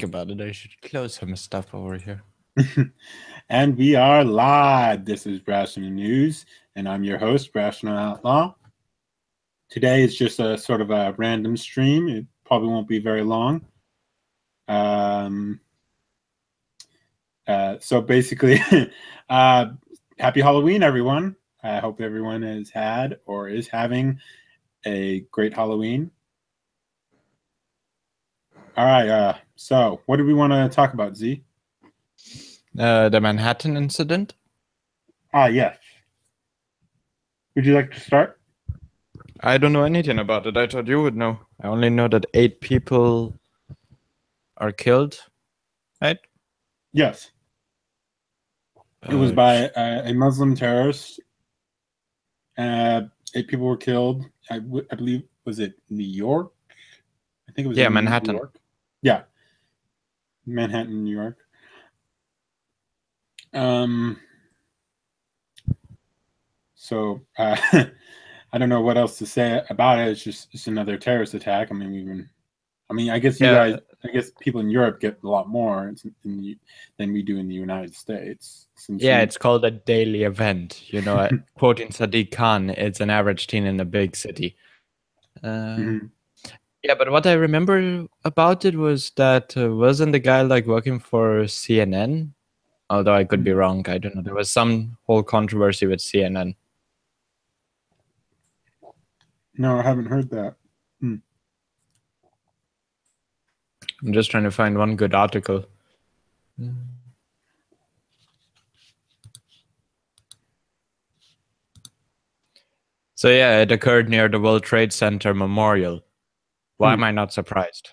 about it, I should close some stuff over here. And we are live. This is Rational News, and I'm your host, Rational Outlaw. Today is just a sort of a random stream. It probably won't be very long. So basically, happy Halloween, everyone. I hope everyone has had or is having a great Halloween. All right. So what do we want to talk about, Z? The Manhattan incident? Yes. Would you like to start? I don't know anything about it. I thought you would know. I only know that 8 people are killed, right? Yes. It was by a Muslim terrorist. 8 people were killed. I believe, was it New York? I think it was in Manhattan. New York. Yeah. Manhattan, New York. So I don't know what else to say about it. It's another terrorist attack. I guess you guys, I guess people in Europe get a lot more than we do in the United States. It's called a daily event. You know, quoting Sadiq Khan, it's an average teen in a big city. Yeah, but what I remember about it was that wasn't the guy like working for CNN? Although I could be wrong. I don't know. There was some whole controversy with CNN. No, I haven't heard that. I'm just trying to find one good article. So yeah, it occurred near the World Trade Center Memorial. Why am I not surprised?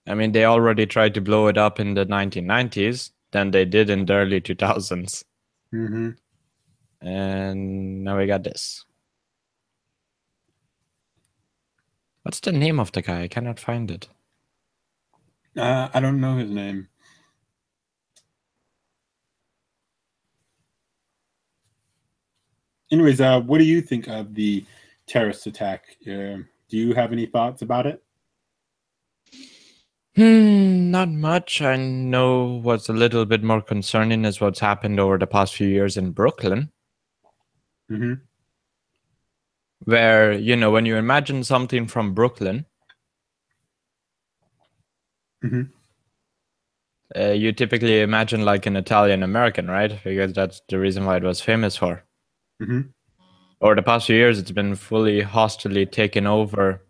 I mean, they already tried to blow it up in the 1990s, then they did in the early 2000s. And now we got this. What's the name of the guy? I cannot find it. I don't know his name. Anyways, what do you think of the terrorist attack? Do you have any thoughts about it? Not much. I know what's a little bit more concerning is what's happened over the past few years in Brooklyn. Where, you know, when you imagine something from Brooklyn, you typically imagine like an Italian American, right? Because that's the reason why it was famous for. Over the past few years, it's been fully hostilely taken over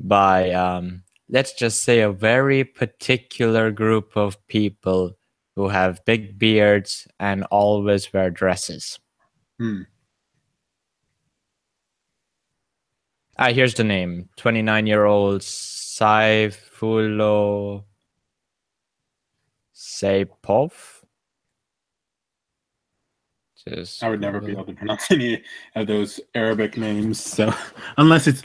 by, let's just say, a very particular group of people who have big beards and always wear dresses. Here's the name. 29-year-old Sayfullo Saipov. I would never be able to pronounce any of those Arabic names. So unless it's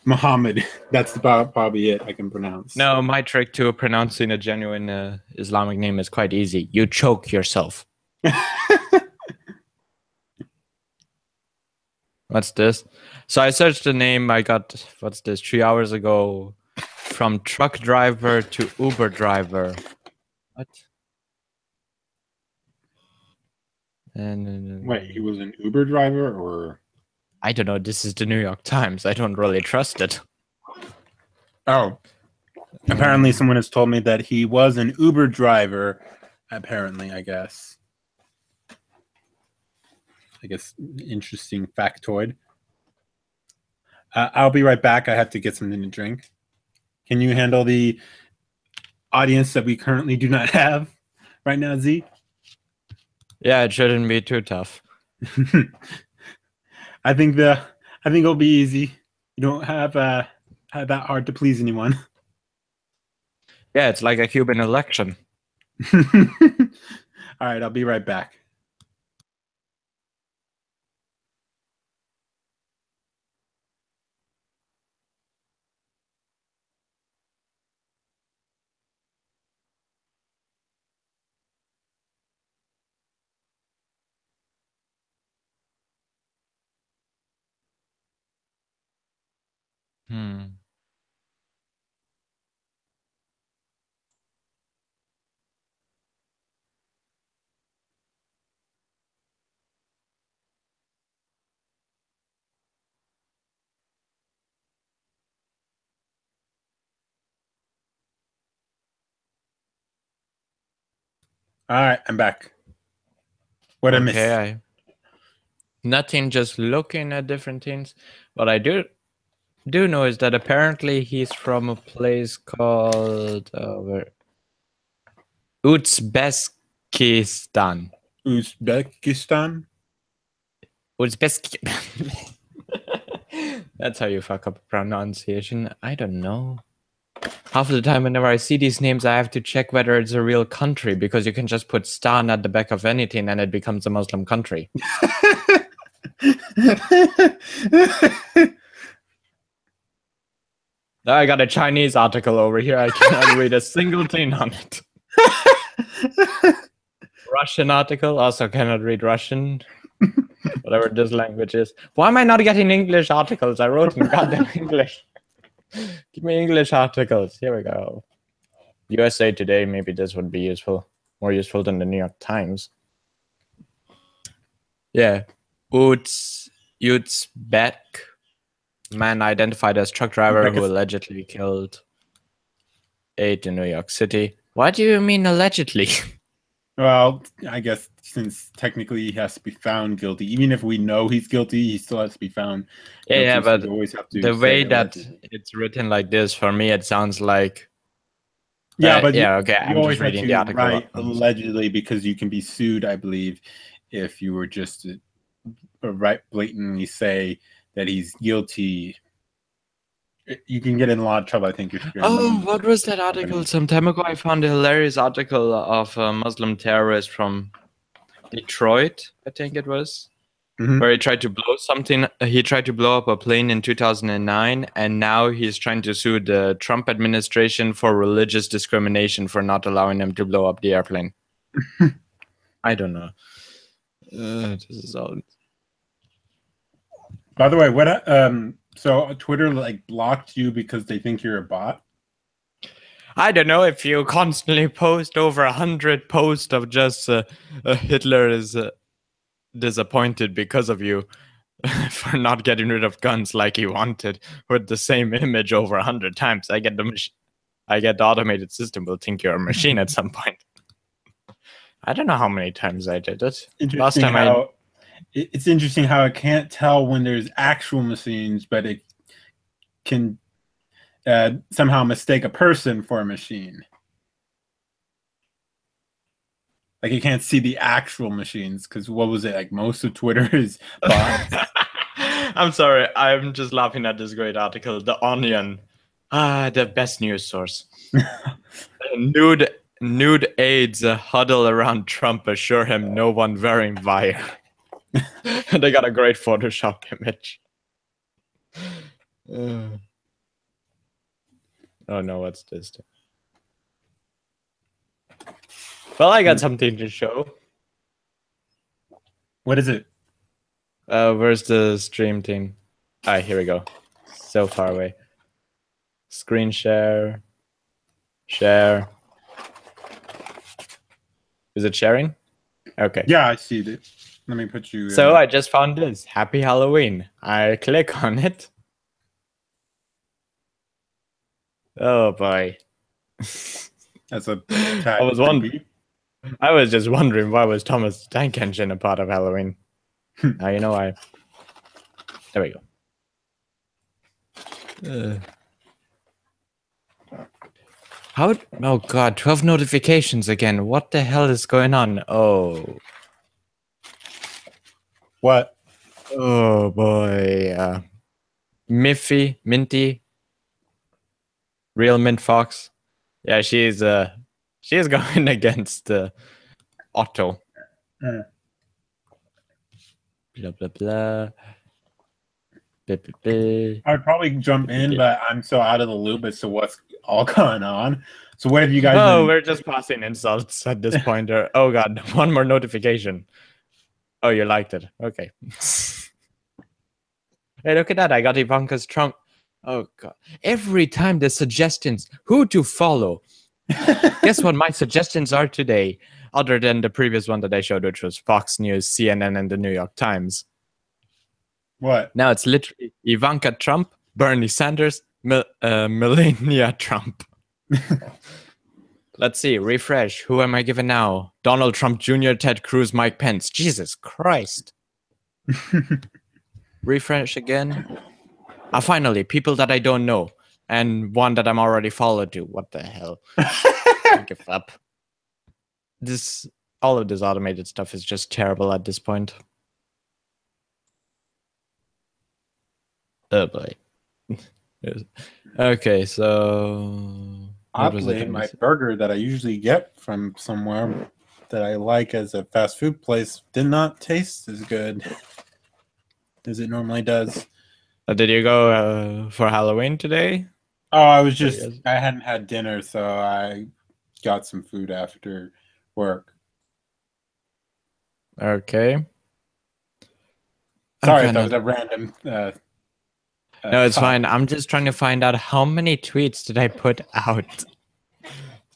Muhammad, that's probably it I can pronounce. No, my trick to pronouncing a genuine Islamic name is quite easy. You choke yourself. What's this? So I searched the name. I got, 3 hours ago. From truck driver to Uber driver. What? Wait, he was an Uber driver or? I don't know. This is the New York Times. I don't really trust it. Oh. Apparently someone has told me that he was an Uber driver. Apparently, I guess. Interesting factoid. I'll be right back. I have to get something to drink. Can you handle the audience that we currently do not have right now, Z? Yeah, it shouldn't be too tough. I think it'll be easy. You don't have that hard to please anyone. Yeah, it's like a Cuban election. All right, I'll be right back. All right, I'm back. What I missed? Nothing, just looking at different things. What I do know is that apparently he's from a place called Uzbekistan. Uzbekistan? Uzbekistan. That's how you fuck up pronunciation. I don't know. Half of the time, whenever I see these names, I have to check whether it's a real country, because you can just put Stan at the back of anything and it becomes a Muslim country. I got a Chinese article over here. I cannot read a single thing on it. Russian article, also cannot read Russian. Whatever this language is. Why am I not getting English articles? I wrote in goddamn English. Give me English articles. Here we go. USA Today, maybe this would be useful. More useful than the New York Times. Yeah. Uzbek man identified as truck driver who allegedly killed 8 in New York City. What do you mean allegedly? Well, I guess since technically he has to be found guilty, even if we know he's guilty, he still has to be found guilty. Yeah, but so always have to the way that it's written like this, for me, it sounds like... Yeah, but okay, I'm just reading the article. Right, allegedly, because you can be sued, I believe, if you were just to blatantly say that he's guilty. You can get in a lot of trouble, I think. What was that article? Some time ago, I found a hilarious article of a Muslim terrorist from Detroit, I think it was, where he tried to blow something. He tried to blow up a plane in 2009, and now he's trying to sue the Trump administration for religious discrimination for not allowing him to blow up the airplane. I don't know. This is all. By the way, what so Twitter blocked you because they think you're a bot? I don't know, if you constantly post over 100 posts of just Hitler is disappointed because of you for not getting rid of guns like he wanted, with the same image over 100 times. I get the automated system will think you're a machine at some point. I don't know how many times I did it. Last time it's interesting how it can't tell when there's actual machines, but it can somehow mistake a person for a machine. Like, you can't see the actual machines, because what was it, like most of Twitter is bots? I'm sorry, I'm just laughing at this great article. The Onion, the best news source. Nude aides huddle around Trump, assure him no one wearing wire. They got a great Photoshop image. Oh no, what's this? Well, I got something to show. What is it? Where's the stream thing? Alright, here we go. So far away. Screen share. Share. Is it sharing? Okay. Yeah, I see it. Let me put you. So I just found this. Happy Halloween. I click on it. Oh boy. That's a. I was just wondering, why was Thomas the Tank Engine a part of Halloween? Now you know why. There we go. Oh god, 12 notifications again. What the hell is going on? Oh. What? Oh boy. Minty. Real Mint Fox. Yeah, she's going against Otto. Blah blah blah. I'd probably jump in, but I'm so out of the loop as to what's all going on. So what have you guys? Oh, we're just passing insults at this point. Oh god, one more notification. Oh, you liked it. Okay. Hey, look at that. I got Ivanka's Trump. Oh god. Every time the suggestions, who to follow. Guess what my suggestions are today, other than the previous one that I showed, which was Fox News, CNN, and the New York Times. What? Now it's literally Ivanka Trump, Bernie Sanders, Melania Trump. Let's see. Refresh. Who am I given now? Donald Trump Jr., Ted Cruz, Mike Pence. Jesus Christ. Refresh again. Finally, people that I don't know. And one that I'm already followed to. What the hell? I give up. All of this automated stuff is just terrible at this point. Oh boy. Okay, so oddly, my burger that I usually get from somewhere that I like as a fast food place did not taste as good as it normally does. Did you go for Halloween today? Oh, I hadn't had dinner, so I got some food after work. Okay. Sorry if that was a random... no, it's fine. I'm just trying to find out how many tweets did I put out.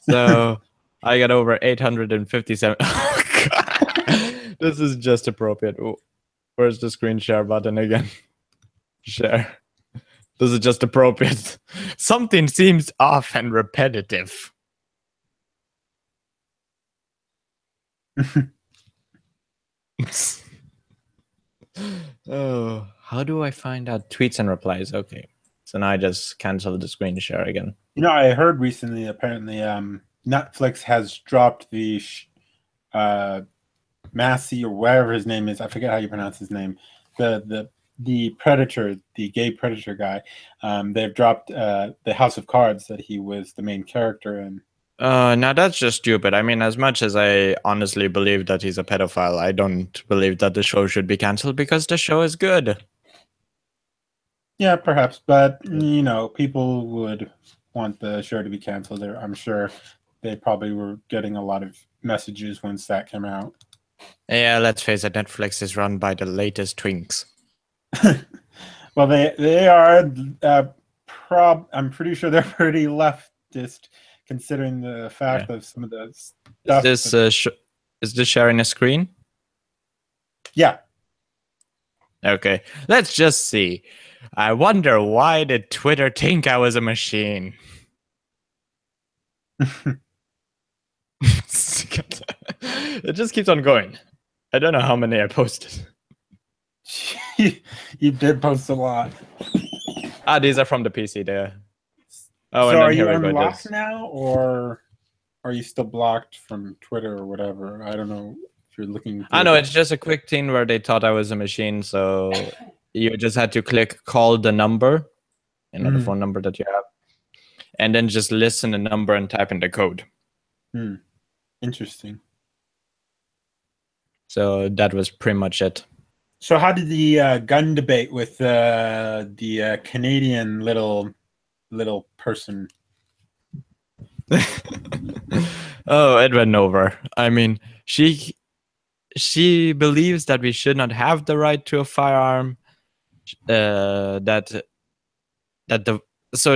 So I got over 857. Oh, God. This is just appropriate. Where's the screen share button again? Share. This is just appropriate. Something seems off and repetitive. Oh, how do I find out tweets and replies? Okay, so now I just cancel the screen share again. You know, I heard recently, apparently, Netflix has dropped the Massey, or whatever his name is. I forget how you pronounce his name. The Predator, the gay Predator guy. They've dropped the House of Cards that he was the main character in. Now that's just stupid. I mean, as much as I honestly believe that he's a pedophile, I don't believe that the show should be canceled because the show is good. Yeah, perhaps, but you know, people would want the show to be canceled. There, I'm sure they probably were getting a lot of messages once that came out. Yeah, let's face it, Netflix is run by the latest twinks. Well, they are. I'm pretty sure they're pretty leftist, considering the fact of some of the stuff. Is this sharing a screen? Yeah. Okay, let's just see. I wonder why did Twitter think I was a machine? It just keeps on going. I don't know how many I posted. You did post a lot. These are from the PC there. Oh, so are you unlocked now, or are you still blocked from Twitter or whatever? I don't know if you're looking. I know, it's just a quick thing where they thought I was a machine, so you just had to click call the number, the phone number that you have, and then just listen the number and type in the code. Interesting. So that was pretty much it. So how did the gun debate with the Canadian little person? Oh, it went over. I mean, she believes that we should not have the right to a firearm. So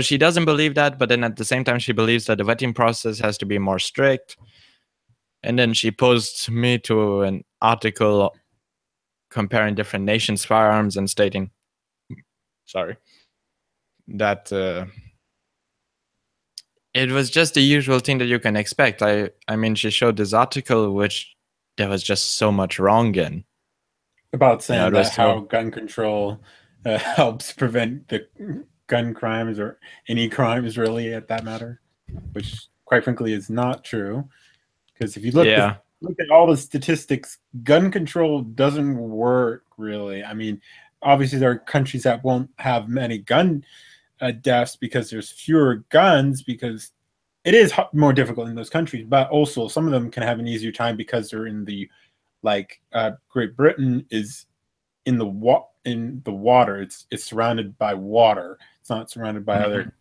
she doesn't believe that, but then at the same time she believes that the vetting process has to be more strict. And then she posed me to an article comparing different nations' firearms and stating, that it was just the usual thing that you can expect. I mean, she showed this article which there was just so much wrong in. About saying that how gun control helps prevent the gun crimes or any crimes really at that matter, which quite frankly is not true. Because if you look at all the statistics, gun control doesn't work really. I mean, obviously there are countries that won't have many gun deaths because there's fewer guns, because it is more difficult in those countries. But also some of them can have an easier time because they're in the Great Britain is in the water. It's surrounded by water. It's not surrounded by other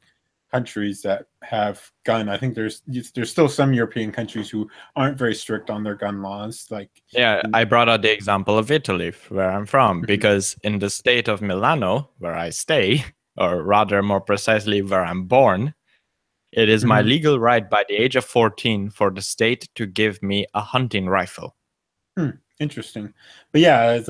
countries that have gun. I think there's still some European countries who aren't very strict on their gun laws. I brought out the example of Italy, where I'm from, because in the state of Milano, where I stay, or rather more precisely where I'm born, it is my legal right by the age of 14 for the state to give me a hunting rifle. Interesting. But yeah, it's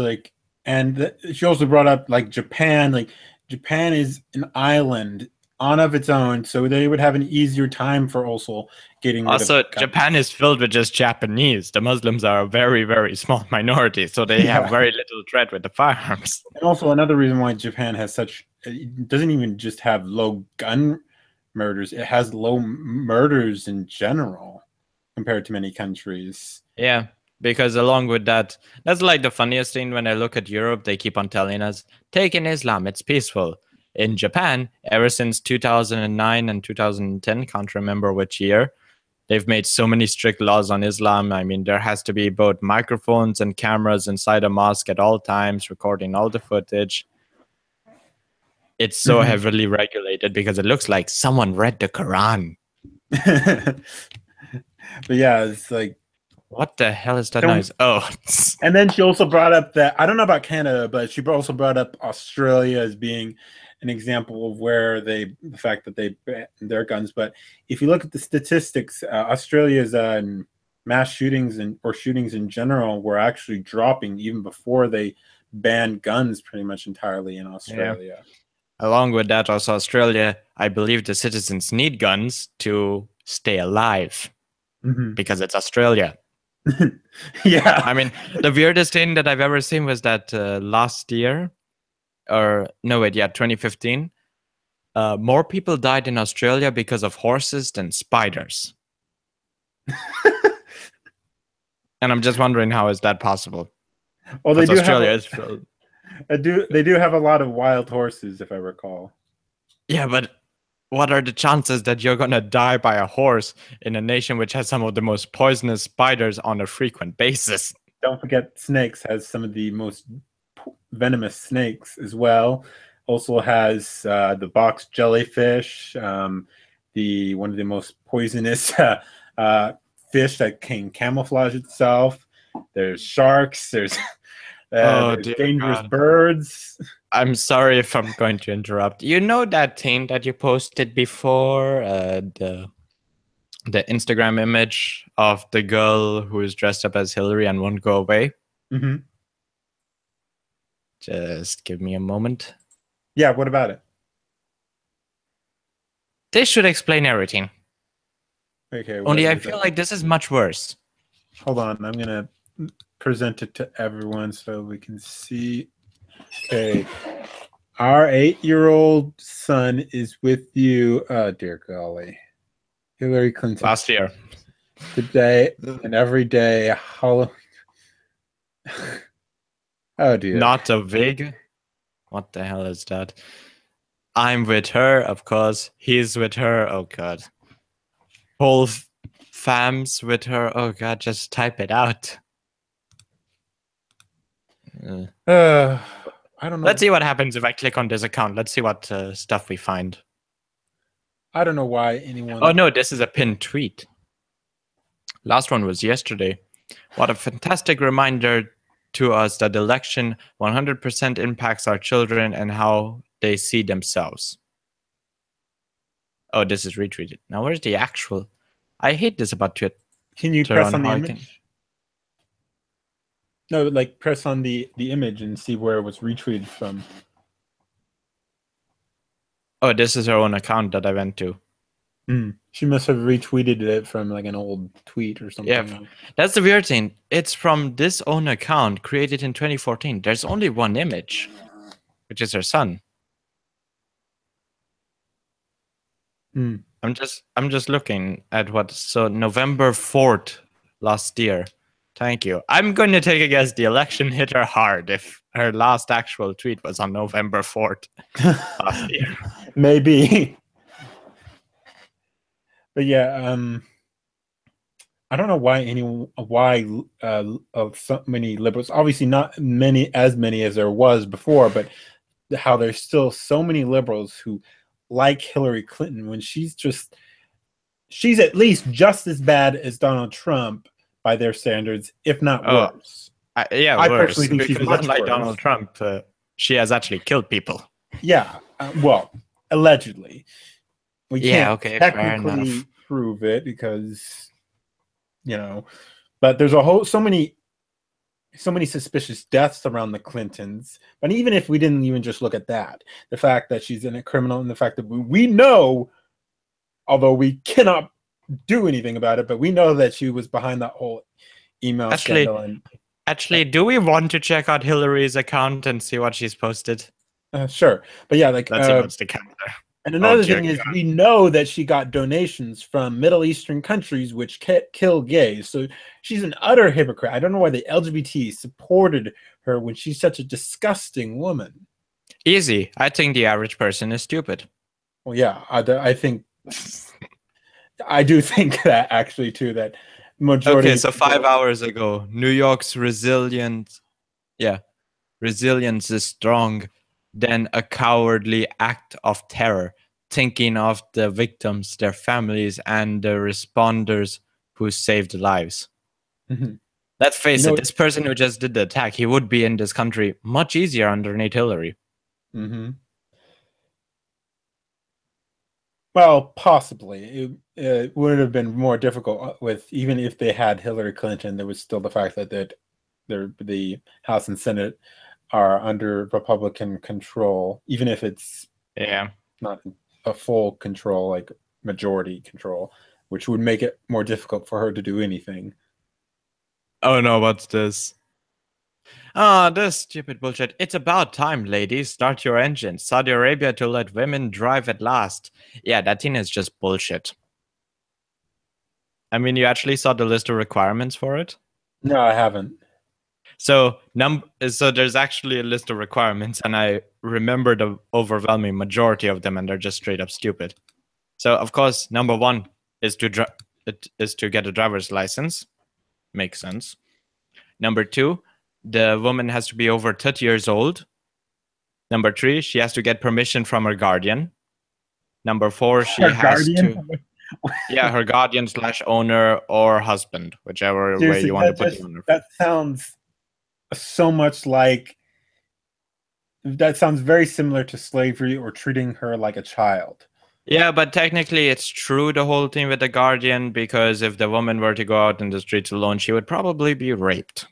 and she also brought up Japan. Japan is an island on of its own, so they would have an easier time for also getting rid Also, of guns. Japan is filled with just Japanese. The Muslims are a very, very small minority, so they have very little threat with the firearms. And also another reason why Japan has such, it doesn't even just have low gun murders, it has low murders in general compared to many countries. Yeah, because along with that, that's like the funniest thing when I look at Europe, they keep on telling us, take in Islam, it's peaceful. In Japan, ever since 2009 and 2010, can't remember which year, they've made so many strict laws on Islam. I mean, there has to be both microphones and cameras inside a mosque at all times, recording all the footage. It's so heavily regulated because it looks like someone read the Quran. But yeah, it's like, what the hell is that noise? Oh. And then she also brought up that, I don't know about Canada, but she also brought up Australia as being an example of where the fact that they banned their guns. But if you look at the statistics, Australia's mass shootings or shootings in general were actually dropping even before they banned guns pretty much entirely in Australia. Yeah. Along with that, also Australia, I believe the citizens need guns to stay alive because it's Australia. Yeah. I mean, the weirdest thing that I've ever seen was that last year, 2015, more people died in Australia because of horses than spiders. And I'm just wondering, how is that possible? Well, they do Australia they do have a lot of wild horses, if I recall. Yeah, but what are the chances that you're going to die by a horse in a nation which has some of the most poisonous spiders on a frequent basis? Don't forget, snakes has some of the most venomous snakes as well. Also has the box jellyfish, one of the most poisonous fish that can camouflage itself. There's sharks. There's dangerous birds. I'm sorry if I'm going to interrupt. You know that thing that you posted before, the Instagram image of the girl who is dressed up as Hillary and won't go away? Just give me a moment. Yeah, what about it? This should explain everything. Okay. Only I feel like this is much worse. Hold on, I'm going to present it to everyone so we can see. Okay. Our 8-year-old son is with you. Oh, dear golly. Hillary Clinton. Last year. Today and every day. Halloween. Oh, dear. Not a wig. What the hell is that? I'm with her, of course. He's with her. Oh, God. Whole fam's with her. Oh, God, just type it out. I don't know. Let's see what happens if I click on this account. Let's see what stuff we find. I don't know why anyone... Oh, no, this is a pinned tweet. Last one was yesterday. What a fantastic reminder to us that election 100% impacts our children and how they see themselves. Oh, this is retweeted. Now, where's the actual... I hate this about Twitter. Can you press on the image? No, like press on the image and see where it was retweeted from. Oh, this is her own account that I went to. She must have retweeted it from like an old tweet or something. Yeah, that's the weird thing. It's from this own account created in 2014. There's only one image, which is her son. I'm just looking at what. So November 4th last year. Thank you. I'm going to take a guess the election hit her hard if her last actual tweet was on November 4th last year. Maybe. But yeah, I don't know why of so many liberals, obviously not as many as there was before, but how there's still so many liberals who like Hillary Clinton when she's at least just as bad as Donald Trump by their standards, if not worse. I personally think she's much like Donald Trump. She has actually killed people. Yeah, well, allegedly. We can't technically prove it because, but there's so many so many suspicious deaths around the Clintons. But even if we didn't even just look at that, the fact that she's a criminal and the fact that we know, although we cannot do anything about it, but we know that she was behind that whole email scandal. Actually, do we want to check out Hillary's account and see what she's posted? Sure. But yeah, like let's see what's the calendar. And another thing is, we know that she got donations from Middle Eastern countries which kill gays. So she's an utter hypocrite. I don't know why the LGBT supported her when she's such a disgusting woman. Easy. I think the average person is stupid. Well, yeah, I think I do think that actually too. That majority. Okay, so 5 hours ago, New York's resilience is strong. Than a cowardly act of terror, thinking of the victims, their families, and the responders who saved lives. Mm-hmm. Let's face it, this person who just did the attack, he would be in this country much easier underneath Hillary. Mm-hmm. Well, possibly. It would have been more difficult with, even if they had Hillary Clinton, there was still the fact that the House and Senate are under Republican control, even if it's not a full control, like majority control, which would make it more difficult for her to do anything. Oh no, what's this? Ah, this stupid bullshit. It's about time, ladies. Start your engines. Saudi Arabia to let women drive at last. Yeah, that thing is just bullshit. I mean, you actually saw the list of requirements for it? No, I haven't. So there's actually a list of requirements, and I remember the overwhelming majority of them, and they're just straight up stupid. So of course, number 1 is to get a driver's license. Makes sense. Number 2, the woman has to be over 30 years old. Number 3, she has to get permission from her guardian. Number 4, she has to. Yeah, her guardian / owner or husband, whichever way you want to put it on her. That sounds so much like, that sounds very similar to slavery or treating her like a child. Yeah, but technically it's true, the whole thing with the guardian, because if the woman were to go out in the streets alone, she would probably be raped.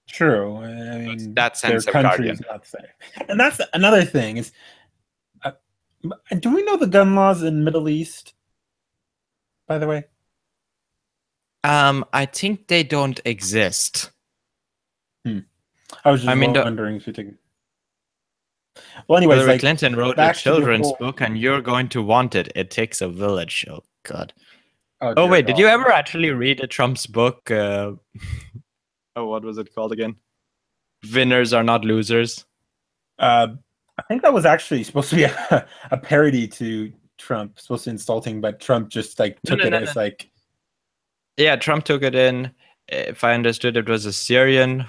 True. I mean, that sense their of country guardian is not safe. And that's another thing is, do we know the gun laws in the Middle East, by the way? I think they don't exist. I was just wondering if you think. Well, anyways, Hillary Clinton wrote a children's book, and you're going to want it. It takes a village. Oh God. Oh wait, did you ever actually read Trump's book? Oh, what was it called again? Winners are not losers. I think that was actually supposed to be a parody to Trump, supposed to be insulting, but Trump just like took it as like. Yeah, Trump took it in. If I understood, it was a Syrian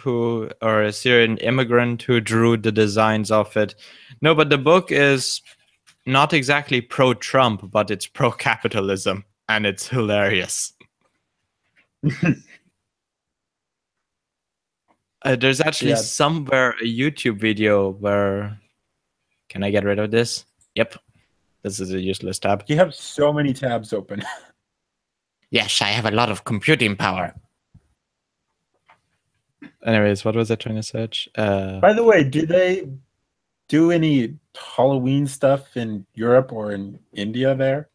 immigrant who drew the designs of it. No, but the book is not exactly pro-Trump, but it's pro-capitalism, and it's hilarious. There's actually somewhere a YouTube video where... Can I get rid of this? Yep. This is a useless tab. You have so many tabs open. Yes, I have a lot of computing power. Anyways, what was I trying to search? By the way, do they do any Halloween stuff in Europe or in India there?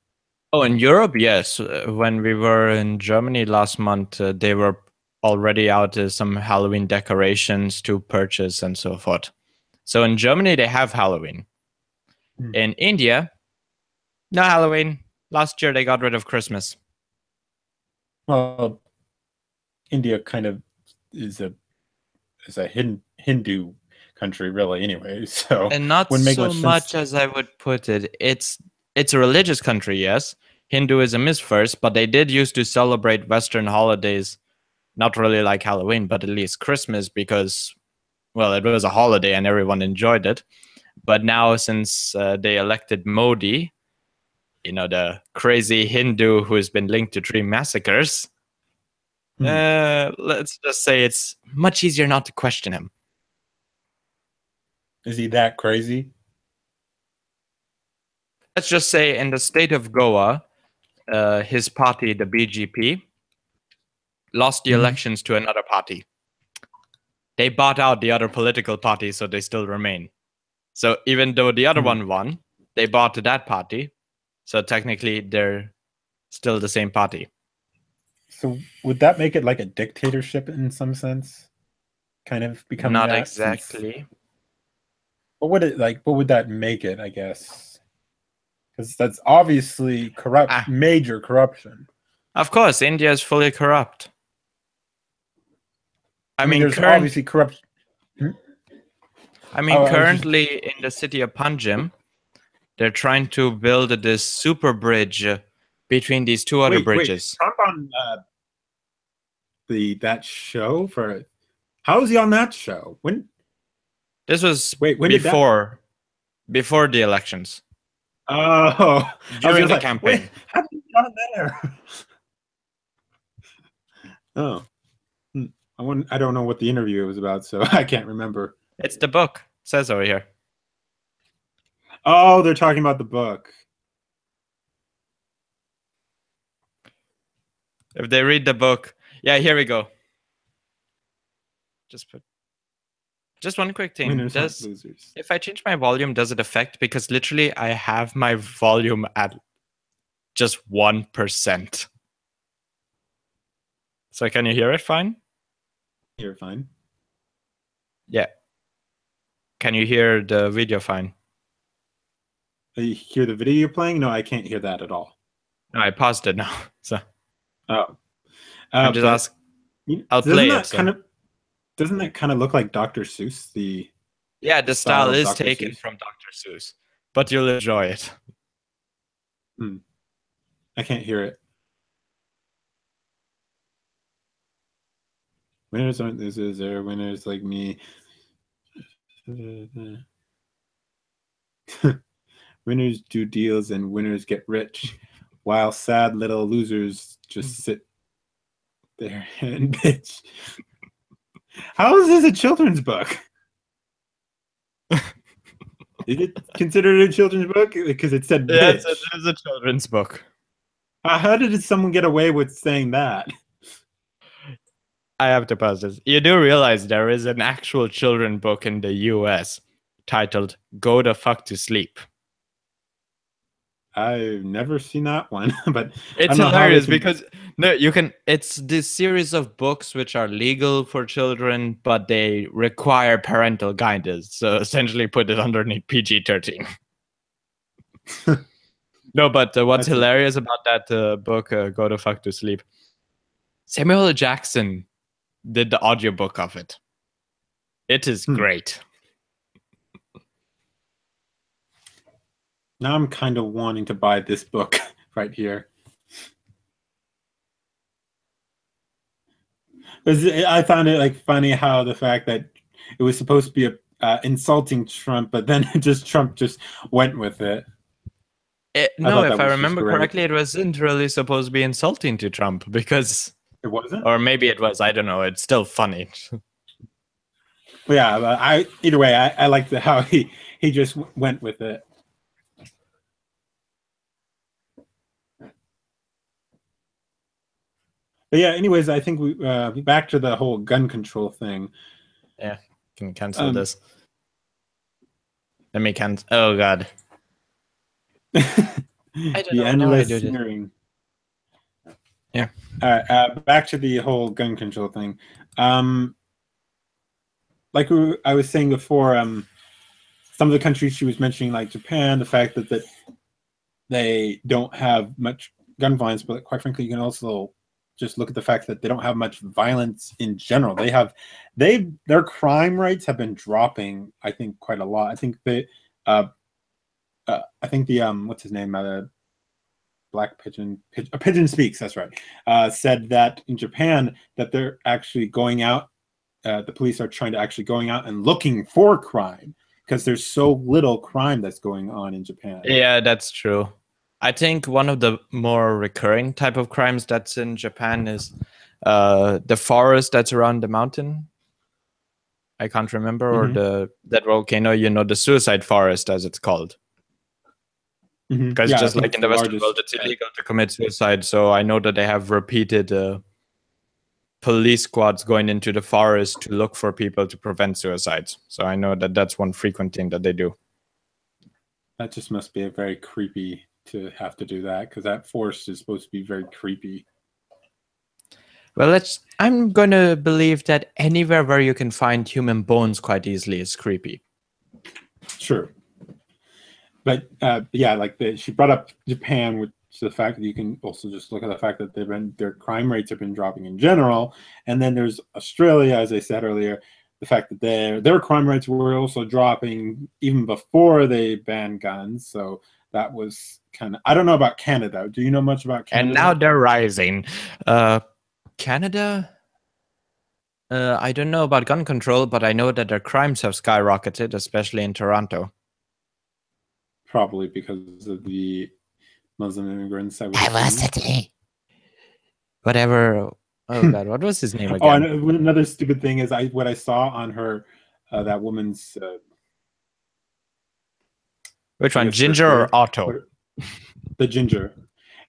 Oh, in Europe, yes. When we were in Germany last month, they were already out some Halloween decorations to purchase and so forth. So in Germany, they have Halloween. In India, no Halloween. Last year, they got rid of Christmas. Well, India kind of is a Hindu country, really, anyway. So, and not so much as I would put it. It's a religious country, yes. Hinduism is first, but they did used to celebrate Western holidays, not really like Halloween, but at least Christmas, because, well, it was a holiday and everyone enjoyed it. But now, since they elected Modi, you know, the crazy Hindu who has been linked to 3 massacres, let's just say it's much easier not to question him. Is he that crazy? Let's just say in the state of Goa, his party, the BJP, lost the elections to another party. they bought out the other political party, so they still remain. So even though the other one won, they bought that party. So technically, they're still the same party. So would that make it like a dictatorship in some sense? Kind of becoming not that, exactly. What would it like? What would that make it? I guess because that's obviously corrupt, major corruption. Of course, India is fully corrupt. I mean there's obviously corruption. I mean, currently in the city of Panjim, they're trying to build this super bridge between these two other bridges. Trump on that show for how is he on that show? When this was before the elections. Oh, during the campaign. How did he get on there? Oh, I don't know what the interview was about, so I can't remember. It's the book. It says over here. Oh, they're talking about the book. If they read the book, yeah, here we go. Just one quick thing. If I change my volume, does it affect? Because literally, I have my volume at just 1%. So can you hear it fine? Hear it fine. Yeah. Can you hear the video fine? You hear the video playing? No, I can't hear that at all. No, I paused it now. So. Oh. I'm just asking. I'll play it. Doesn't that kind of look like Dr. Seuss? The style is taken from Dr. Seuss, but you'll enjoy it. I can't hear it. Winners aren't losers. There are winners like me. Winners do deals and winners get rich, while sad little losers just sit there and bitch. How is this a children's book? Is it considered a children's book? Because it said bitch. Yes, it is a children's book. How did someone get away with saying that? I have to pause this. You do realize there is an actual children's book in the US titled Go the Fuck to Sleep. I've never seen that one, but it's hilarious because it's this series of books which are legal for children, but they require parental guidance. So essentially put it underneath PG-13. No, but what's hilarious about that book, Go the Fuck to Sleep, Samuel L. Jackson did the audiobook of it. It is great. Now I'm kind of wanting to buy this book right here. I found it funny how the fact that it was supposed to be insulting Trump, but then Trump just went with it. No, if I remember correctly, it wasn't really supposed to be insulting to Trump because it wasn't, or maybe it was. I don't know. It's still funny. Yeah, but either way, I like how he just went with it. But yeah, anyways, I think we back to the whole gun control thing. Yeah, can cancel this. Let me cancel. Oh God. I don't know endless sneering. Yeah. All right. Back to the whole gun control thing. Like I was saying before, some of the countries she was mentioning, like Japan, the fact that they don't have much gun violence, but quite frankly, you can also just look at the fact that they don't have much violence in general. Their crime rates have been dropping, I think, quite a lot. I think what's his name? Black Pigeon Pigeon Speaks, that's right, said that in Japan that they're actually going out, the police are trying to actually going out and looking for crime because there's so little crime that's going on in Japan. Yeah, that's true. I think one of the more recurring type of crimes that's in Japan is the forest that's around the mountain. I can't remember, or that volcano, the suicide forest as it's called. Because just like in the Western world, it's illegal to commit suicide. So I know that they have repeated police squads going into the forest to look for people to prevent suicides. So I know that that's one frequent thing that they do. That just must be a very creepy to have to do that, because that forest is supposed to be very creepy. Well, I'm going to believe that anywhere where you can find human bones quite easily is creepy. Sure. But yeah, like she brought up Japan, which is the fact that you can also just look at the fact that their crime rates have been dropping in general. And then there's Australia, as I said earlier, the fact that their crime rates were also dropping even before they banned guns. So that was kind of, I don't know about Canada. Do you know much about Canada? And now they're rising. Canada? I don't know about gun control, but I know that their crimes have skyrocketed, especially in Toronto. Probably because of the Muslim immigrants. Diversity. Whatever. Oh God, what was his name again? Oh, another stupid thing is what I saw on her, that woman's. Which one, Ginger or Otto? The Ginger.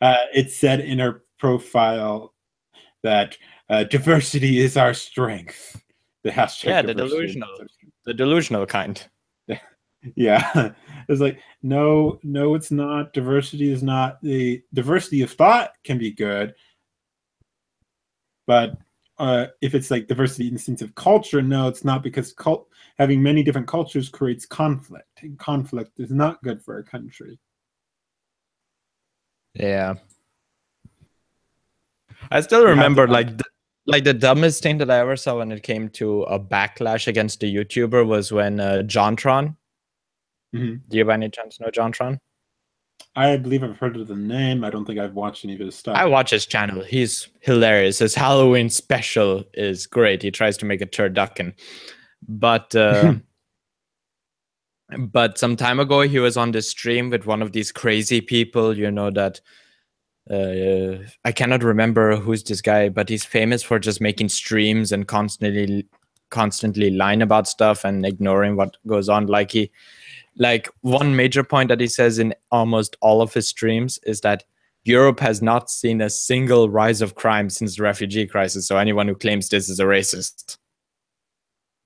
It said in her profile that diversity is our strength. The hashtag. Yeah, the delusional kind. Yeah, it's like no, it's not. Diversity is not. The diversity of thought can be good, but if it's like diversity in the sense of culture, no, it's not, because having many different cultures creates conflict, and conflict is not good for a country. Yeah, I still remember like the dumbest thing that I ever saw when it came to a backlash against a YouTuber was when JonTron. Mm-hmm. Do you by any chance know JonTron? I believe I've heard of the name. I don't think I've watched any of his stuff. I watch his channel. He's hilarious. His Halloween special is great. He tries to make a turducken. But but some time ago, he was on this stream with one of these crazy people, you know, that I cannot remember who's this guy, but he's famous for just making streams and constantly lying about stuff and ignoring what goes on. Like one major point that he says in almost all of his streams is that Europe has not seen a single rise of crime since the refugee crisis. So anyone who claims this is a racist,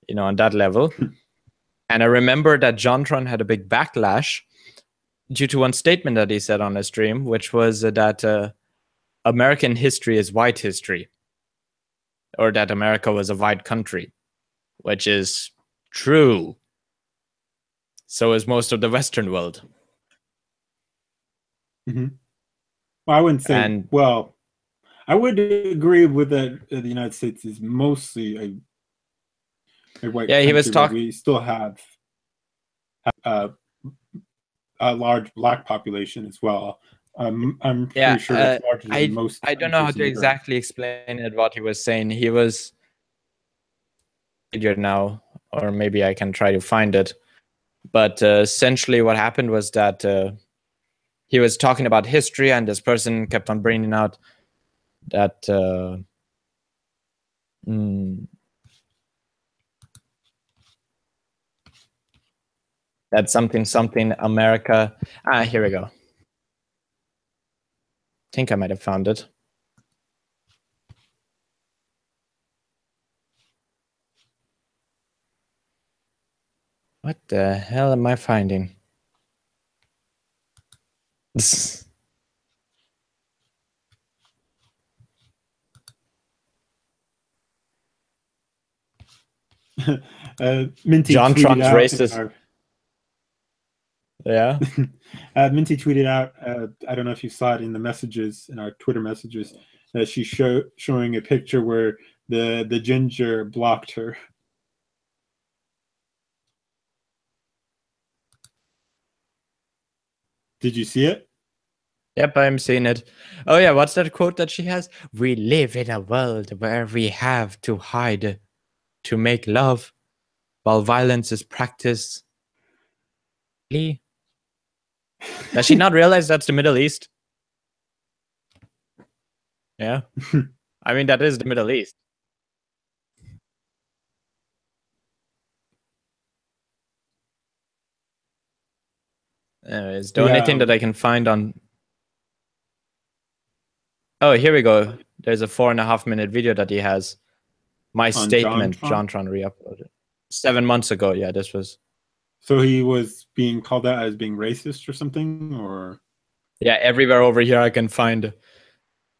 you know, on that level. And I remember that JonTron had a big backlash due to one statement that he said on a stream, which was that American history is white history, or that America was a white country, which is true. So is most of the Western world. Mm-hmm. Well, I wouldn't say. Well, I would agree with that. The United States is mostly a white country. He was talking. We still have a large black population as well. I'm pretty sure it's larger than most. I don't know how to exactly explain it. What he was saying, he was now, or maybe I can try to find it. But essentially what happened was that he was talking about history, and this person kept on bringing out that that something America. Here we go. I think I might have found it. What the hell am I finding? Minty JonTron's racist. Yeah. Minty tweeted out, I don't know if you saw it in the messages, in our Twitter messages, that she's showing a picture where the ginger blocked her. Did you see it? Yep, I'm seeing it. Oh yeah, what's that quote that she has? We live in a world where we have to hide to make love while violence is practiced. Does she not realize that's the Middle East? Yeah. I mean, that is the Middle East. Anyways, the only thing that I can find on... Oh, here we go. There's a 4.5-minute video that he has. My statement, JonTron re-uploaded 7 months ago. Yeah, this was. So he was being called out as being racist or something, or? Yeah, everywhere over here I can find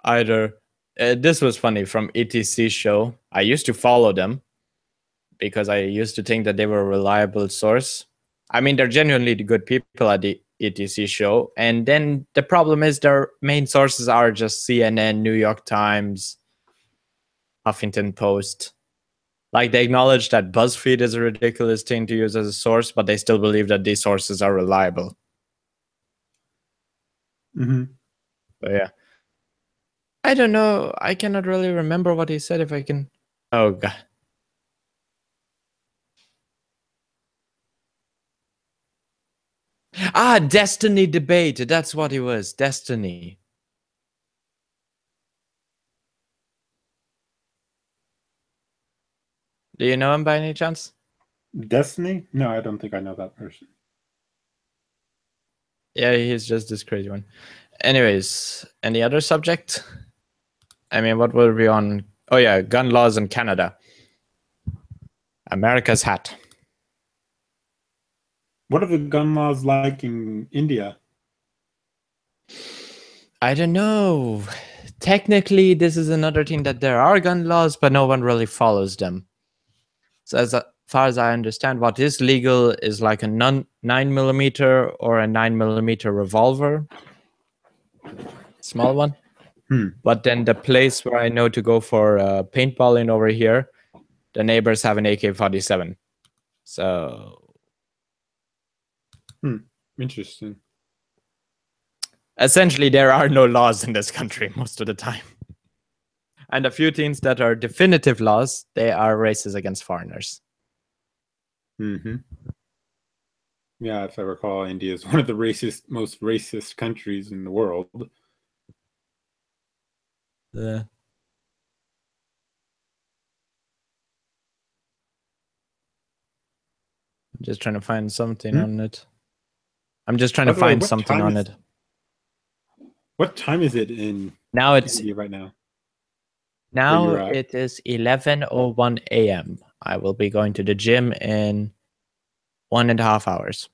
either. This was funny from ETC show. I used to follow them because I used to think that they were a reliable source. I mean, they're genuinely good people at the ETC show. And then the problem is their main sources are just CNN, New York Times, Huffington Post. Like, they acknowledge that BuzzFeed is a ridiculous thing to use as a source, but they still believe that these sources are reliable. Mm-hmm. But yeah. I don't know. I cannot really remember what he said. If I can. Oh, God. Ah, Destiny debate. That's what it was. Destiny. Do you know him by any chance? Destiny? No, I don't think I know that person. Yeah, he's just this crazy one. Anyways, any other subject? I mean, what were we on? Oh, yeah, gun laws in Canada. America's hat. What are the gun laws like in India? I don't know. Technically, this is another thing that there are gun laws, but no one really follows them. So as far as I understand, what is legal is like a 9mm or a 9mm revolver. Small one. But then the place where I know to go for paintballing over here, the neighbors have an AK-47. So. Interesting. Essentially, there are no laws in this country most of the time. And a few things that are definitive laws, they are racist against foreigners. Mm-hmm. Yeah, if I recall, India is one of the most racist countries in the world. I'm just trying to find something on it. I'm just trying to find something on it. What time is it in India right now? Now it is 11:01 a.m. I will be going to the gym in 1.5 hours.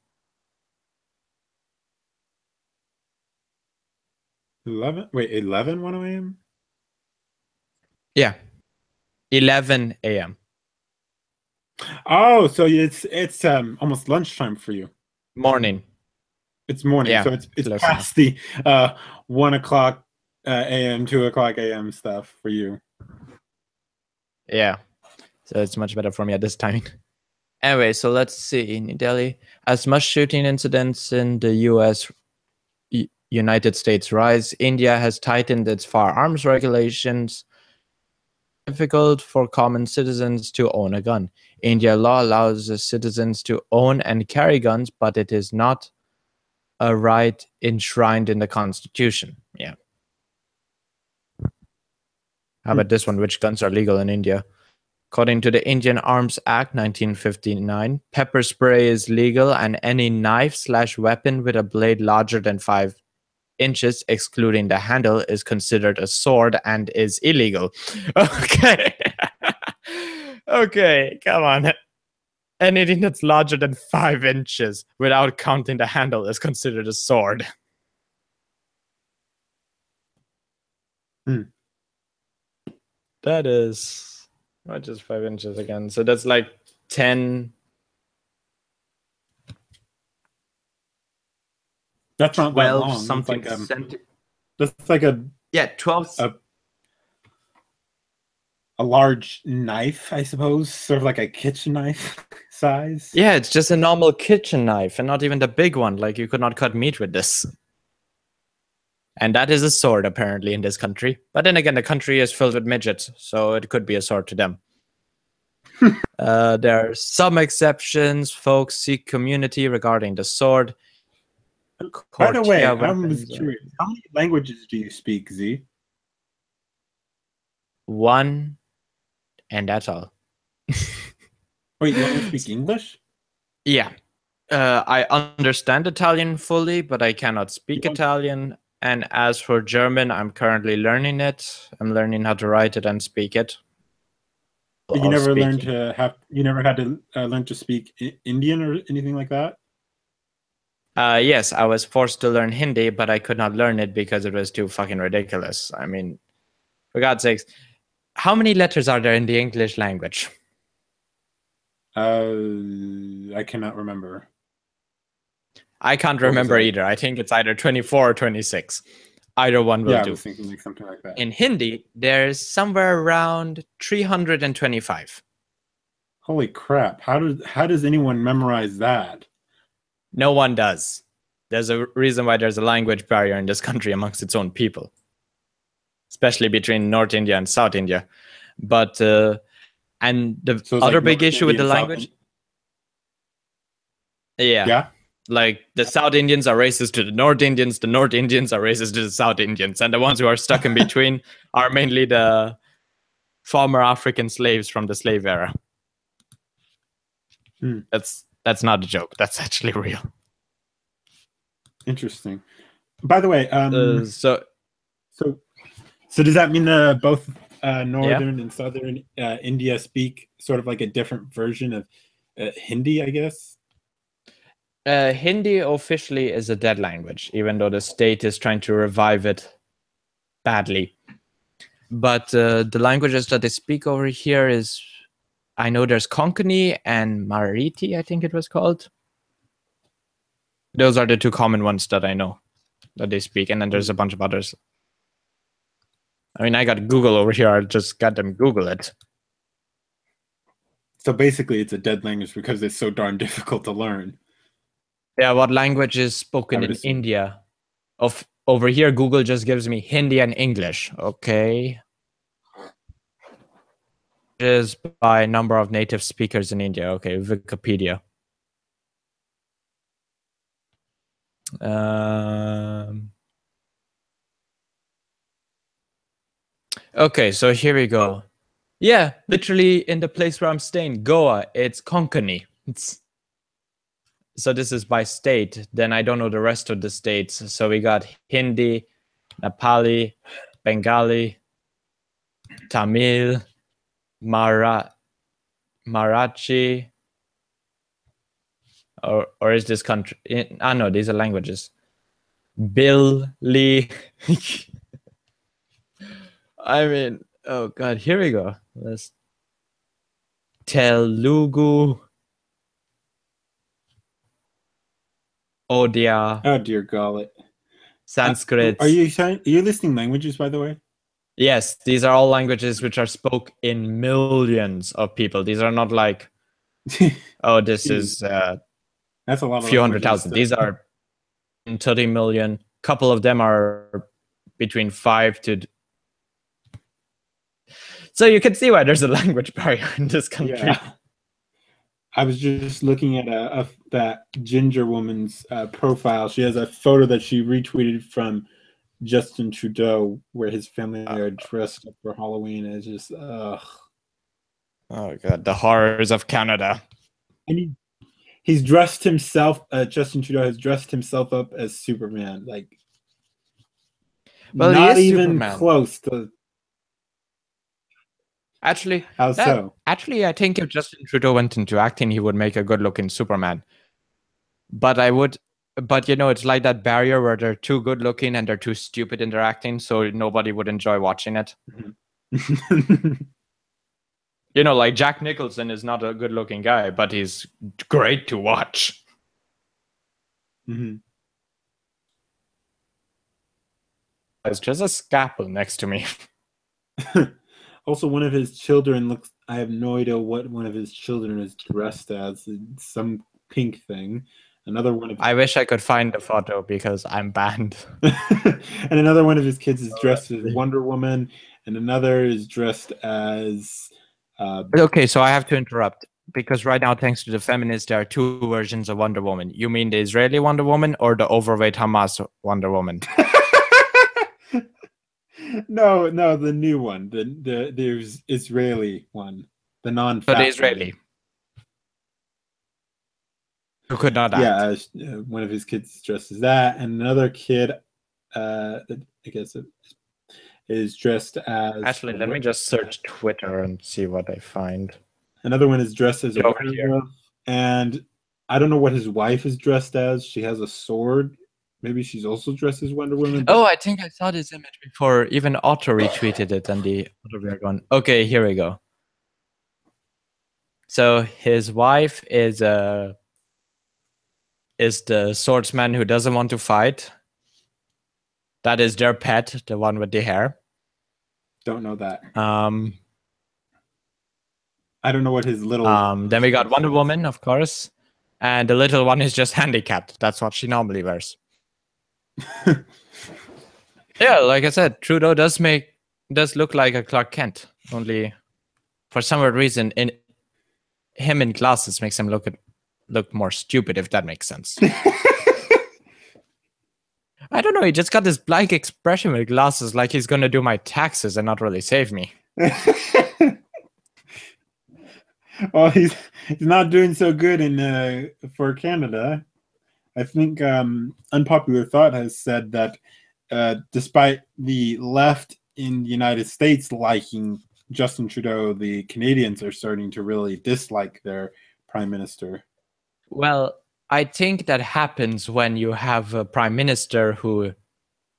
11 1 a.m.? Yeah. 11 a.m. Oh, so it's almost lunchtime for you. Morning. It's morning, yeah, so it's past the 1 o'clock a.m., 2 o'clock a.m. stuff for you. Yeah, so it's much better for me at this time. Anyway, so let's see. In Delhi, as mass shooting incidents in the United States rise, India has tightened its firearms regulations. Difficult for common citizens to own a gun. India law allows citizens to own and carry guns, but it is not a right enshrined in the Constitution. Yeah. How about this one? Which guns are legal in India? According to the Indian Arms Act 1959, pepper spray is legal, and any knife/weapon with a blade larger than 5 inches, excluding the handle, is considered a sword and is illegal. Okay. Okay, come on. Anything that's larger than 5 inches without counting the handle is considered a sword. That is not just 5 inches again. So that's like 10. That's not that long. Something. That's like a 12. A large knife, I suppose, sort of like a kitchen knife size. Yeah, it's just a normal kitchen knife, and not even the big one. Like, you could not cut meat with this. And that is a sword, apparently, in this country. But then again, the country is filled with midgets, so it could be a sword to them. There are some exceptions. Folks seek community regarding the sword. By the way, I'm just curious. How many languages do you speak, Z? 1, and that's all. Wait, you only speak English? Yeah. I understand Italian fully, but I cannot speak Italian. And as for German, I'm currently learning it. I'm learning how to write it and speak it. But you never learned to have. You never had to learn to speak Indian or anything like that. Yes, I was forced to learn Hindi, but I could not learn it because it was too fucking ridiculous. I mean, for God's sakes, how many letters are there in the English language? I cannot remember. I can't remember either. I think it's either 24 or 26. Either one will do. I was thinking like something like that. In Hindi, there's somewhere around 325. Holy crap. How does anyone memorize that? No one does. There's a reason why there's a language barrier in this country amongst its own people, especially between North India and South India. But and the other like big issue with the language, yeah, like the South Indians are racist to the North Indians are racist to the South Indians, and the ones who are stuck in between are mainly the former African slaves from the slave era. That's not a joke. That's actually real. Interesting. By the way, so does that mean both northern and southern India speak sort of like a different version of Hindi, I guess? Hindi officially is a dead language, even though the state is trying to revive it badly. But the languages that they speak over here is, I know there's Konkani and Marathi, I think it was called. Those are the two common ones that I know that they speak, and then there's a bunch of others. I mean, I got Google over here. I just got them Google it. So basically, it's a dead language because it's so darn difficult to learn. Yeah, what language is spoken in India? Over here, Google just gives me Hindi and English. Okay. Is by number of native speakers in India. Okay, Wikipedia. Okay, so here we go. Yeah, literally in the place where I'm staying, Goa, it's Konkani. So this is by state. Then I don't know the rest of the states. So we got Hindi, Nepali, Bengali, Tamil, Marathi, or is this country? No, these are languages. Billy. I mean, oh god, here we go. Let's Telugu, Odia. Oh dear golly. Sanskrit. Are you listing languages, by the way? Yes, these are all languages which are spoken in millions of people. These are not like, oh, this is that's a lot of few 100,000. These are 30 million. Couple of them are between 5 to. So you can see why there's a language barrier in this country. Yeah. I was just looking at that ginger woman's profile. She has a photo that she retweeted from Justin Trudeau where his family are dressed up for Halloween. It's just, ugh. Oh, God. The horrors of Canada. And he's dressed himself, Justin Trudeau has dressed himself up as Superman. Like, well, not even Superman. Close to... Actually, how so? Actually, I think if Justin Trudeau went into acting, he would make a good-looking Superman. But you know, it's like that barrier where they're too good-looking and they're too stupid in their acting, so nobody would enjoy watching it. Mm-hmm. You know, like Jack Nicholson is not a good-looking guy, but he's great to watch. Mm-hmm. There's just a scalpel next to me. Also, one of his children looks... I have no idea what one of his children is dressed as. Some pink thing. Another one of... I wish I could find the photo because I'm banned. And another one of his kids is dressed as Wonder Woman. And another is dressed as... Okay, so I have to interrupt. Because right now, thanks to the feminists, there are two versions of Wonder Woman. You mean the Israeli Wonder Woman or the overweight Hamas Wonder Woman? No, the new one. There's Israeli one. The non-fat. So the Israeli. Who could not act. Yeah, one of his kids dressed as that, and another kid I guess it is dressed as. Actually, let me just search Twitter and see what I find. Another one is dressed as a werewolf, and I don't know what his wife is dressed as. She has a sword. Maybe she's also dressed as Wonder Woman. Oh, I think I saw this image before. Even Otto retweeted it, and the other weird one. Okay, here we go. So his wife is the swordsman who doesn't want to fight. That is their pet, the one with the hair. Don't know that. I don't know what his little. Then we got Wonder Woman, of course, and the little one is just handicapped. That's what she normally wears. Yeah, like I said, Trudeau does look like a Clark Kent. Only, for some weird reason, him in glasses makes him look more stupid. If that makes sense. I don't know. He just got this blank expression with glasses, like he's gonna do my taxes and not really save me. Well, he's not doing so good in for Canada. I think Unpopular Thought has said that despite the left in the United States liking Justin Trudeau, the Canadians are starting to really dislike their prime minister. Well, I think that happens when you have a prime minister who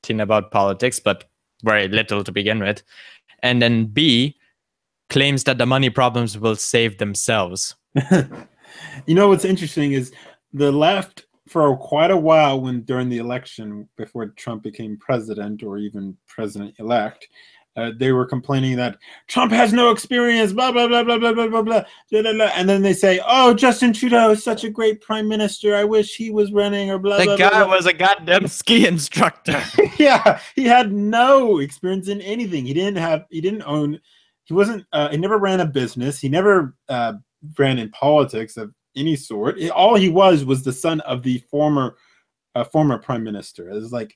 thinks about politics, but very little to begin with, and then B, claims that the money problems will save themselves. You know what's interesting is the left for quite a while, during the election before Trump became president or even president-elect, they were complaining that Trump has no experience, blah blah blah blah blah blah blah blah, and then they say, "Oh, Justin Trudeau is such a great prime minister. I wish he was running." Or blah. The guy was a goddamn ski instructor. Yeah, he had no experience in anything. He didn't own. He wasn't. He never ran a business. He never ran in politics of any sort. All he was the son of the former prime minister. It's like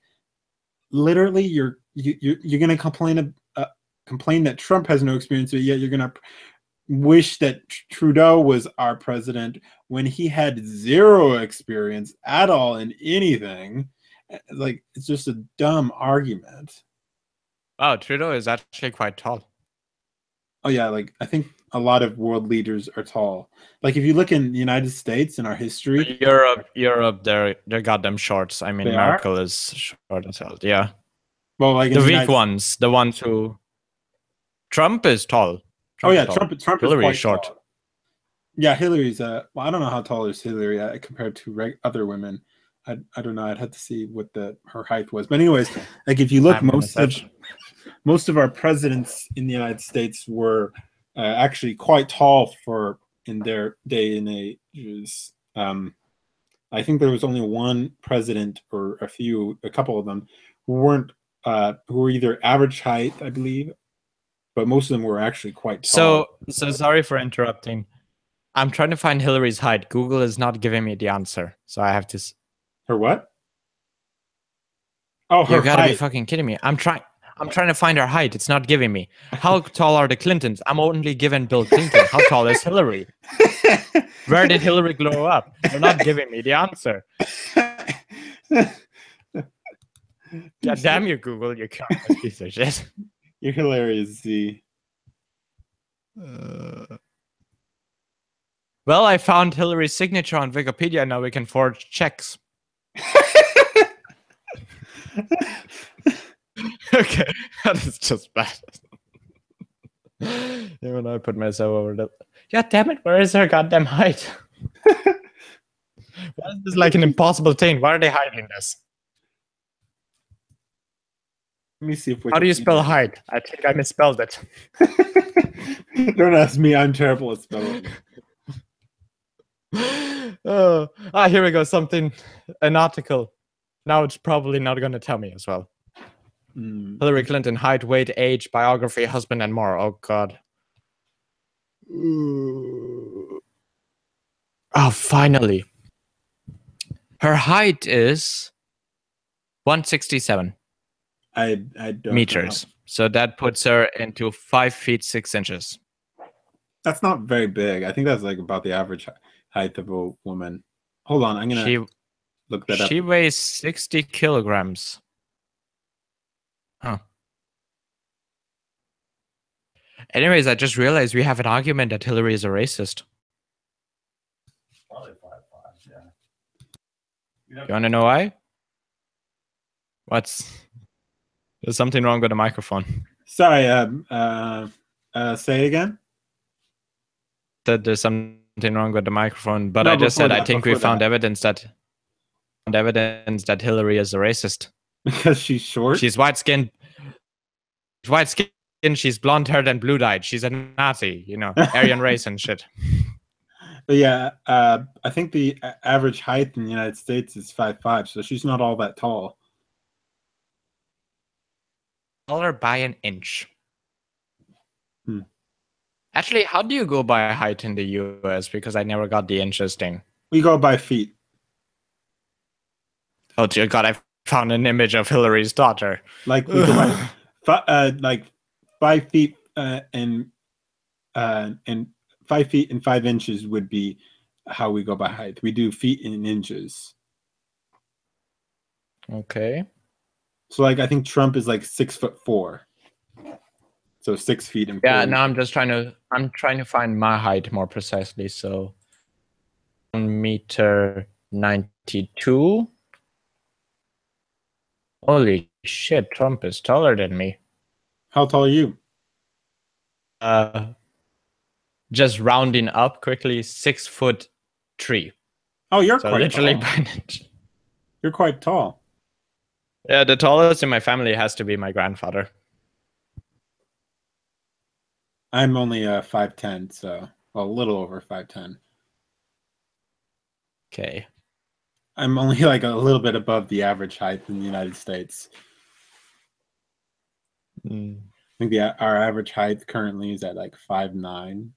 literally you're gonna complain that Trump has no experience, but yet you're gonna wish that Trudeau was our president when he had zero experience at all in anything. Like, it's just a dumb argument. Oh, Trudeau is actually quite tall. Oh yeah, like I think a lot of world leaders are tall. Like if you look in the United States in our history, Europe, they're goddamn shorts. I mean, Merkel is short as hell. Yeah. Well, like the weak ones, the ones who. Trump is tall. Trump Hillary is quite short. Tall. Yeah, Hillary's. Well, I don't know how tall is Hillary compared to other women. I don't know. I'd have to see what her height was. But anyways, like if you look, most of our presidents in the United States were actually quite tall in their day and ages. I think there was only one president or a couple of them who were either average height, I believe, but most of them were actually quite tall. So sorry for interrupting. I'm trying to find Hillary's height. Google is not giving me the answer, so I have to. Her what? Oh, her You gotta height. be fucking kidding me! I'm trying to find her height. It's not giving me. How tall are the Clintons? I'm only given Bill Clinton. How tall is Hillary? Where did Hillary grow up? They're not giving me the answer. God damn you, Google! You piece of shit. You're hilarious, Z. Well, I found Hillary's signature on Wikipedia. Now we can forge checks. Okay, that is just bad. Even I put myself over that. God damn it, where is her goddamn height? Why is this like an impossible thing? Why are they hiding this? Let me see if How do you spell height? I think I misspelled it. Don't ask me, I'm terrible at spelling. Here we go. An article. Now it's probably not going to tell me as well. Hillary Clinton, height, weight, age, biography, husband, and more. Oh, God. Oh, finally. Her height is 167 I don't meters. know. So that puts her into 5 feet 6 inches. That's not very big. I think that's like about the average height of a woman. Hold on, I'm going to look that up. She weighs 60 kilograms. Huh. Anyways, I just realized we have an argument that Hillary is a racist. Probably 5-5, yeah. You want to know why? There's something wrong with the microphone. Sorry, say it again. That there's something wrong with the microphone, but no, I just said I think we found evidence that Hillary is a racist. Because she's short? She's white-skinned. She's blonde-haired and blue-eyed. She's a Nazi, you know, Aryan race and shit. But yeah, I think the average height in the United States is 5'5", so she's not all that tall. Taller by an inch. Actually, how do you go by height in the US? Because I never got the inches thing. We go by feet. Oh dear God! I found an image of Hillary's daughter. Like we go by, like 5 feet and 5 feet and 5 inches would be how we go by height. We do feet and inches. Okay. So like I think Trump is like 6'4". So 6 feet and 4 yeah. Now I'm trying to find my height more precisely. So 1.92 meters. Holy shit! Trump is taller than me. How tall are you? Just rounding up quickly, 6'3". Oh, you're so quite literally tall. By an inch. You're quite tall. Yeah, the tallest in my family has to be my grandfather. I'm only 5'10", so a little over 5'10". Okay. I'm only like a little bit above the average height in the United States. I think our average height currently is at like 5'9".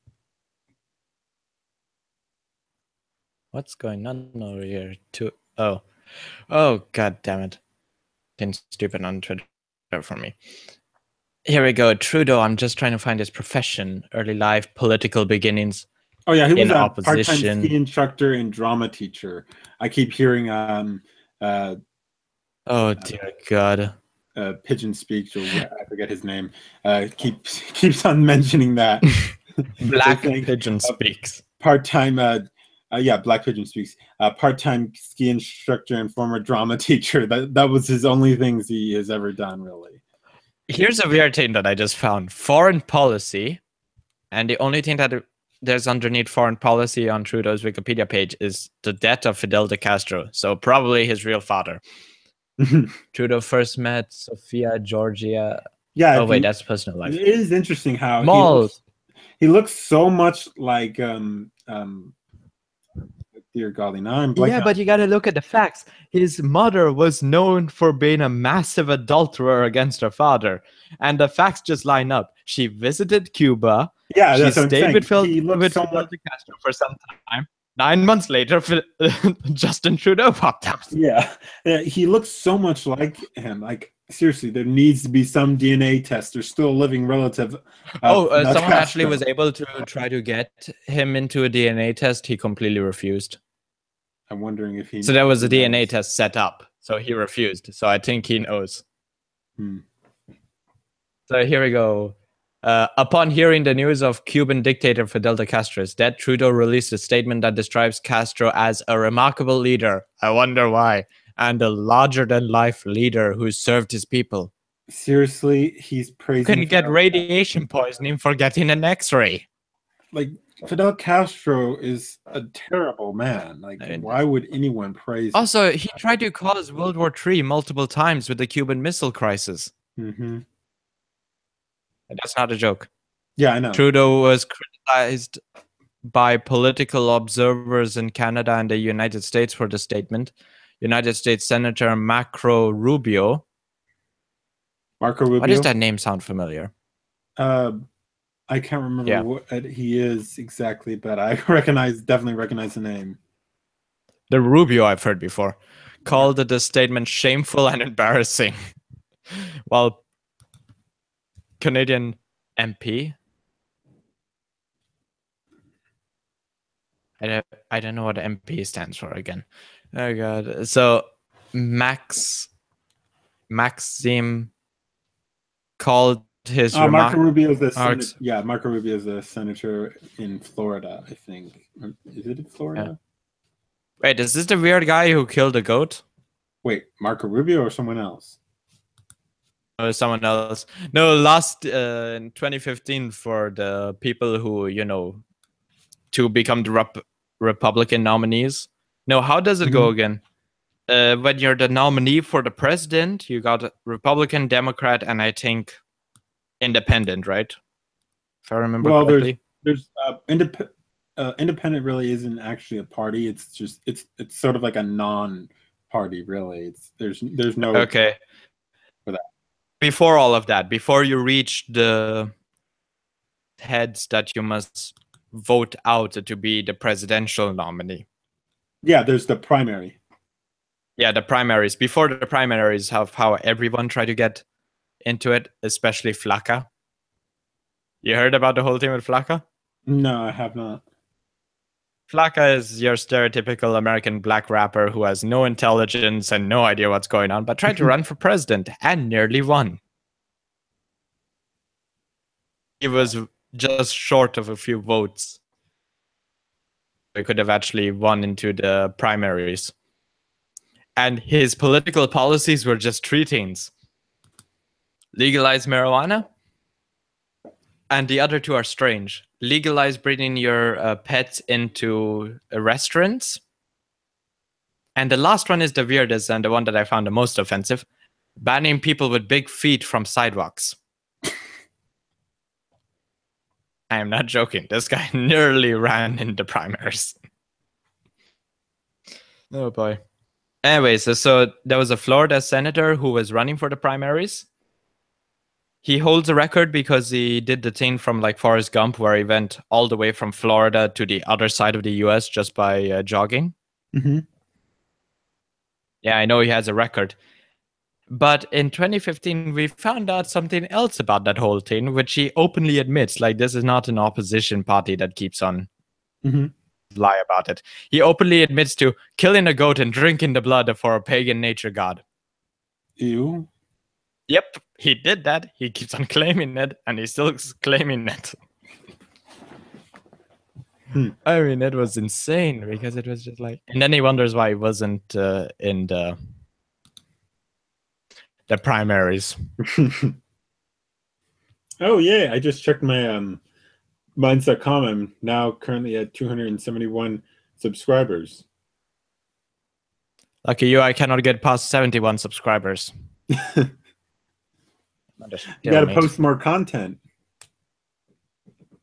What's going on over here? Oh, God damn it! Been stupid on Twitter for me. Here we go. Trudeau. I'm just trying to find his profession, early life, political beginnings. Oh yeah, he was a part-time ski instructor and drama teacher. I keep hearing oh dear God. Pigeon Speaks, or I forget his name. Keeps on mentioning that. Black Pigeon Speaks. Part-time Black Pigeon Speaks. Part-time ski instructor and former drama teacher. That was his only things he has ever done, really. Here's a weird thing that I just found. Foreign policy, and the only thing that there's underneath foreign policy on Trudeau's Wikipedia page is the death of Fidel de Castro. So probably his real father. Trudeau first met Sophia Georgia. Yeah. Oh wait, that's personal life. It is interesting how he looks so much like dear golly, now I'm blanking. Yeah, but you got to look at the facts. His mother was known for being a massive adulterer against her father, and the facts just line up. She visited Cuba. Yeah, she stayed with Fidel de Castro for some time. 9 months later, Justin Trudeau popped up. Yeah, he looks so much like him. Like seriously, there needs to be some DNA test. There's still a living relative. Someone actually was able to try to get him into a DNA test. He completely refused. I'm wondering if he. So there was a DNA test set up, so he refused. So I think he knows. So here we go. Upon hearing the news of Cuban dictator Fidel de Castro's death, Trudeau released a statement that describes Castro as a remarkable leader. I wonder why. And a larger-than-life leader who served his people. Seriously, he's praising. You can get radiation poisoning for getting an X-ray. Like, Fidel Castro is a terrible man. Like, why would anyone praise him? Also, he tried to cause World War III multiple times with the Cuban Missile Crisis. Mm-hmm. That's not a joke. Yeah, I know. Trudeau was criticized by political observers in Canada and the United States for the statement. United States Senator Marco Rubio. Why does that name sound familiar? I can't remember what he is exactly, but I definitely recognize the name. The Rubio I've heard before. Called the statement shameful and embarrassing. While Canadian MP. I don't know what MP stands for again. Oh God. So Maxime called his Marco Rubio is remarks. Marco Rubio is a senator in Florida, I think. Is it in Florida? Yeah. Wait, is this the weird guy who killed a goat? Wait, Marco Rubio or someone else? Someone else. No, last in 2015 for the people who, you know, to become the Republican nominees. No, how does it go again? When you're the nominee for the president, you got Republican, Democrat, and I think Independent, right? If I remember correctly. There's Independent really isn't actually a party. It's just it's sort of like a non-party, really. There's no okay for that. Before all of that, before you reach the heads that you must vote out to be the presidential nominee. Yeah, there's the primary. Yeah, the primaries. Before the primaries, how everyone tried to get into it, especially Flacca. You heard about the whole thing with Flacca? No, I have not. Flacca is your stereotypical American black rapper who has no intelligence and no idea what's going on, but tried to run for president and nearly won. He was just short of a few votes. He could have actually won into the primaries. And his political policies were just three things. Legalize marijuana. And the other two are strange. Legalize bringing your pets into restaurants. And the last one is the weirdest and the one that I found the most offensive. Banning people with big feet from sidewalks. I am not joking. This guy nearly ran in the primaries. Oh boy. Anyways, so there was a Florida senator who was running for the primaries. He holds a record because he did the thing from like Forrest Gump where he went all the way from Florida to the other side of the US just by jogging. Yeah, I know he has a record. But in 2015, we found out something else about that whole thing, which he openly admits. Like, this is not an opposition party that keeps on lie about it. He openly admits to killing a goat and drinking the blood for a pagan nature god. Ew. Yep, he did that. He keeps on claiming it, and he's still claiming it. I mean, it was insane because it was just like... And then he wonders why he wasn't in the primaries. Oh, yeah. I just checked my Minds.com. I'm now currently at 271 subscribers. Lucky you, I cannot get past 71 subscribers. You gotta post more content.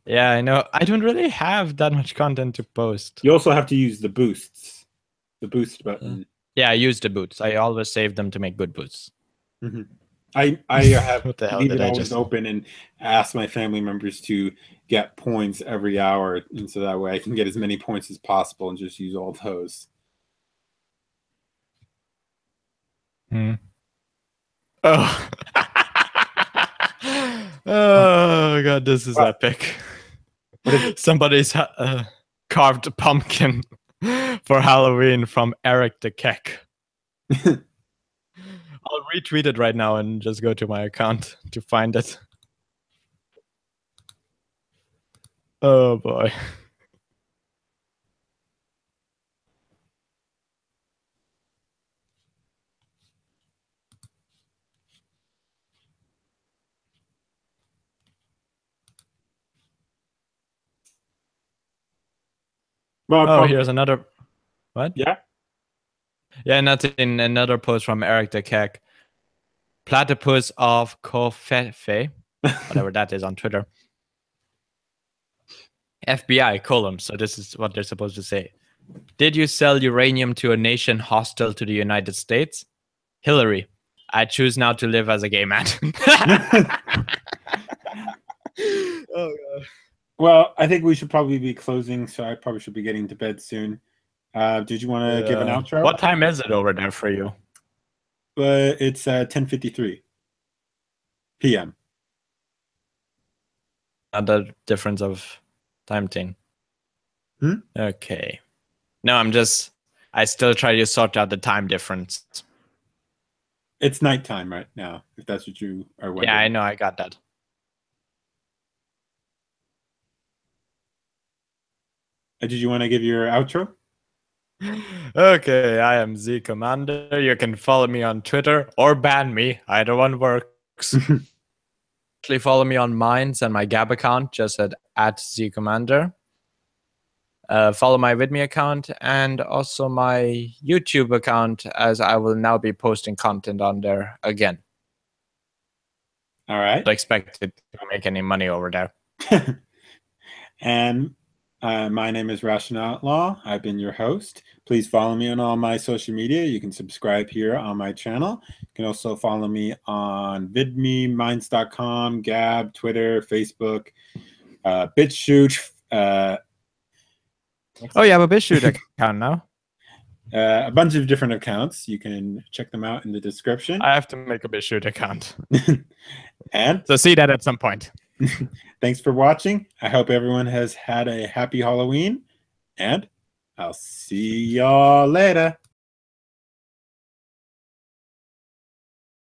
Yeah, I know. I don't really have that much content to post. You also have to use the boosts. The boost button. Yeah, I use the boosts. I always save them to make good boosts. I have leave it always open and ask my family members to get points every hour, and so that way I can get as many points as possible and just use all those. Oh. Oh god, this is epic. Somebody's carved a pumpkin for Halloween from Eric the Keck. I'll retweet it right now and just go to my account to find it. Oh boy. Oh, here's another. What? Yeah. Yeah, nothing. Another post from Eric the Keck. Platypus of Kofefe, whatever that is on Twitter. FBI column. So this is what they're supposed to say. Did you sell uranium to a nation hostile to the United States? Hillary. I choose now to live as a gay man. Oh god. Well, I think we should probably be closing, so I probably should be getting to bed soon. Did you want to give an outro? What time is it over there for you? It's 10:53 p.m. Another difference of time thing. Okay. No, I still try to sort out the time difference. It's nighttime right now, if that's what you are wondering. Yeah, I know. I got that. Did you want to give your outro? Okay, I am Z Commander. You can follow me on Twitter or ban me. Either one works. Actually, follow me on Minds and my Gab account, just at Z Commander. Follow my Vidme account and also my YouTube account, as I will now be posting content on there again. All right. Don't expect it to make any money over there. And my name is Rational Outlaw. I've been your host. Please follow me on all my social media. You can subscribe here on my channel. You can also follow me on Vidme, Minds.com, Gab, Twitter, Facebook, BitChute. Oh, you have a BitChute account now? A bunch of different accounts. You can check them out in the description. I have to make a BitChute account. And so see that at some point. Thanks for watching. I hope everyone has had a happy Halloween, and I'll see y'all later.